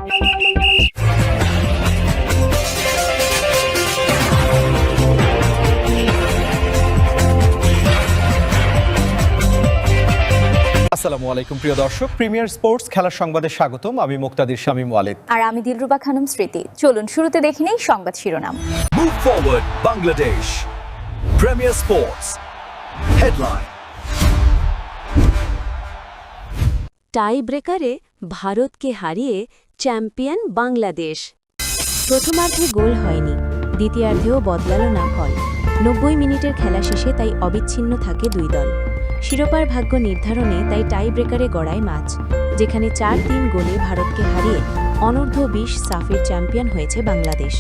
আসসালামু আলাইকুম প্রিয় দর্শক, প্রিমিয়ার স্পোর্টস খেলার সংবাদে স্বাগতম। আমি মুক্তাদির শামীম ওয়ালিদ আর আমি দিলরুবা খানম স্মৃতি। চলুন শুরুতে দেখে নেই সংবাদ শিরোনাম। Move forward Bangladesh. Premier Sports Headline. টাই ব্রেকারে ভারতকে হারিয়ে চ্যাম্পিয়ন বাংলাদেশ। প্রথমার্ধে গোল হয়নি, দ্বিতীয়ার্ধেও বদলাল না ফল। 90 মিনিটের খেলা শেষে তাই অবিচ্ছিন্ন থাকে দুই দল। শিরোপার ভাগ্য নির্ধারণে তাই টাই ব্রেকারে গড়ায় ম্যাচ, যেখানে 4-3 গোলে ভারতকে হারিয়ে অনূর্ধ্ব 20 সাফের চ্যাম্পিয়ন হয়েছে বাংলাদেশ।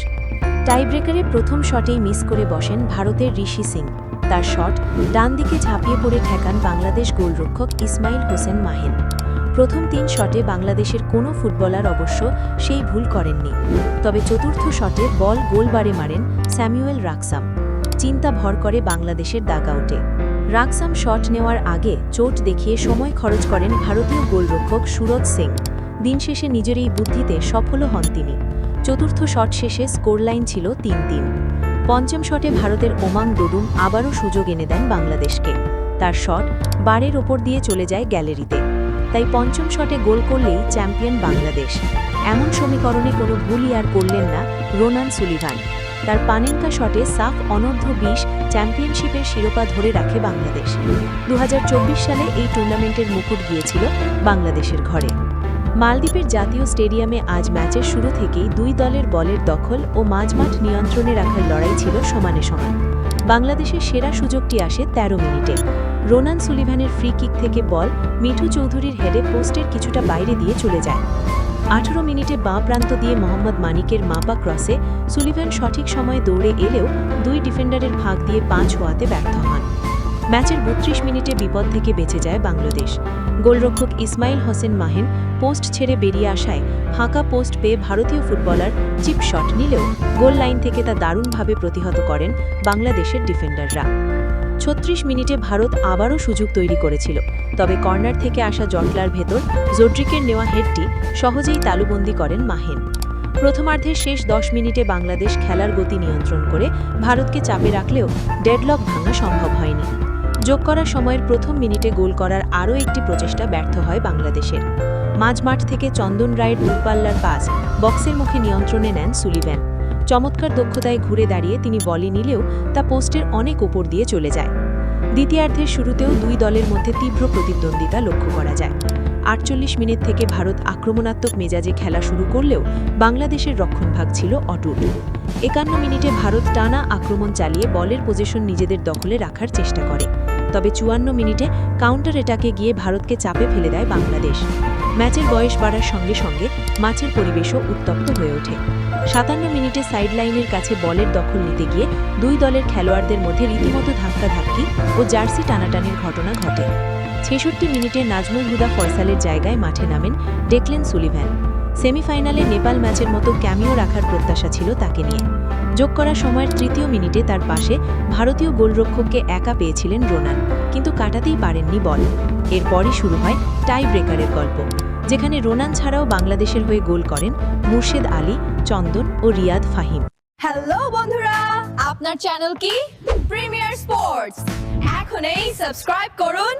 টাই ব্রেকারে প্রথম শটেই মিস করে বসেন ভারতের ঋষি সিং। তার শট ডান দিকে ঝাঁপিয়ে পড়ে ঠেকান বাংলাদেশ গোলরক্ষক ইসমাইল হোসেন মাহেন। প্রথম 3 শটে বাংলাদেশের কোনো ফুটবলার অবশ্য সেই ভুল করেননি, তবে চতুর্থ শটে বল গোলবারে মারেন স্যামুয়েল রাকসাম। চিন্তা ভর করে বাংলাদেশের দাগআউটে। রাকসাম শট নেওয়ার আগে চোট দেখিয়ে সময় খরচ করেন ভারতীয় গোলরক্ষক সুরজ সিং। দিন শেষে নিজের এই বুদ্ধিতে সফলও হন তিনি। চতুর্থ শট শেষে স্কোরলাইন ছিল 3-3। পঞ্চম শটে ভারতের ওমাং ডোডুম আবারও সুযোগ এনে দেন বাংলাদেশকে। তার শট বারের ওপর দিয়ে চলে যায় গ্যালারিতে। তাই পঞ্চম শটে গোল করলেই চ্যাম্পিয়ন বাংলাদেশ। এমন সমীকরণে কোনো ভুলই আর করলেন না রোনান সুলিভান। তার পানেনকা শটে সাফ অনূর্ধ্ব 20 চ্যাম্পিয়নশিপের শিরোপা ধরে রাখে বাংলাদেশ। 2024 সালে এই টুর্নামেন্টের মুকুট গিয়েছিল বাংলাদেশের ঘরে। মালদ্বীপের জাতীয় স্টেডিয়ামে আজ ম্যাচের শুরু থেকেই দুই দলের বলের দখল ও মাঝমাঠ নিয়ন্ত্রণে রাখার লড়াই ছিল সমানে সমান। বাংলাদেশের সেরা সুযোগটি আসে 13 মিনিটে। রোনান সুলিভানের ফ্রি কিক থেকে বল মিঠু চৌধুরীর হেডে পোস্টের কিছুটা বাইরে দিয়ে চলে যায়। 18 মিনিটে বাঁ প্রান্ত দিয়ে মোহাম্মদ মানিকের মাপা ক্রসে সুলিভান সঠিক সময়ে দৌড়ে এলেও দুই ডিফেন্ডারের ফাঁক দিয়ে 5 হওয়াতে ব্যর্থ হন। ম্যাচের 32 মিনিটে বিপদ থেকে বেঁচে যায় বাংলাদেশ। গোলরক্ষক ইসমাইল হোসেন মাহেন পোস্ট ছেড়ে বেরিয়ে আসায় ফাঁকা পোস্ট পেয়ে ভারতীয় ফুটবলার চিপ শট নিলেও গোল লাইন থেকে তা দারুণভাবে প্রতিহত করেন বাংলাদেশের ডিফেন্ডাররা। 36 মিনিটে ভারত আবারও সুযোগ তৈরি করেছিল, তবে কর্নার থেকে আসা জটলার ভেতর জোড্রিকের নেওয়া হেডটি সহজেই তালুবন্দি করেন মাহেন। প্রথমার্ধের শেষ 10 মিনিটে বাংলাদেশ খেলার গতি নিয়ন্ত্রণ করে ভারতকে চাপে রাখলেও ডেডলক ভাঙা সম্ভব হয়নি। যোগ করার সময়ের প্রথম মিনিটে গোল করার আরও একটি প্রচেষ্টা ব্যর্থ হয় বাংলাদেশের। মাঝমাঠ থেকে চন্দন রায়ের দূরপাল্লার পাস বক্সের মুখে নিয়ন্ত্রণে নেন সুলিভান। চমৎকার দক্ষতায় ঘুরে দাঁড়িয়ে তিনি বলই নিলেও তা পোস্টের অনেক ওপর দিয়ে চলে যায়। দ্বিতীয়ার্ধের শুরুতেও দুই দলের মধ্যে তীব্র প্রতিদ্বন্দ্বিতা লক্ষ্য করা যায়। 48 মিনিট থেকে ভারত আক্রমণাত্মক মেজাজে খেলা শুরু করলেও বাংলাদেশের রক্ষণভাগ ছিল অটুট। 51 মিনিটে ভারত টানা আক্রমণ চালিয়ে বলের পজিশন নিজেদের দখলে রাখার চেষ্টা করে, তবে 54 মিনিটে কাউন্টার অ্যাটাকে গিয়ে ভারতকে চাপে ফেলে দেয় বাংলাদেশ। ম্যাচের বয়স বাড়ার সঙ্গে সঙ্গে ম্যাচের পরিবেশও উত্তপ্ত হয়ে ওঠে। 57 মিনিটে সাইডলাইনের কাছে বলের দখল নিতে গিয়ে দুই দলের খেলোয়াড়দের মধ্যে রীতিমতো ধাক্কাধাক্কি ও জার্সি টানাটানির ঘটনা ঘটে। 66 মিনিটে নাজমুল হুদা ফয়সালের জায়গায় মাঠে নামেন ডেকলেন সুলিভান। সেমিফাইনালে নেপাল ম্যাচের মতো ক্যামিও রাখার প্রত্যাশা ছিল তাকে নিয়ে। যোগ করা সময়ের 3য় মিনিটে তার পাশে ভারতীয় গোলরক্ষককে একা পেয়েছিলেন রোনান, কিন্তু কাটাতেই পারেননি বল। এরপরই শুরু হয় টাই ব্রেকারের গল্প, যেখানে রোনান ছাড়াও বাংলাদেশের হয়ে গোল করেন মুর্শেদ আলী, চন্দন ও রিয়াদ ফাহিম। হ্যালো বন্ধুরা, আপনার চ্যানেল কি প্রিমিয়ার স্পোর্টস? এখনই সাবস্ক্রাইব করুন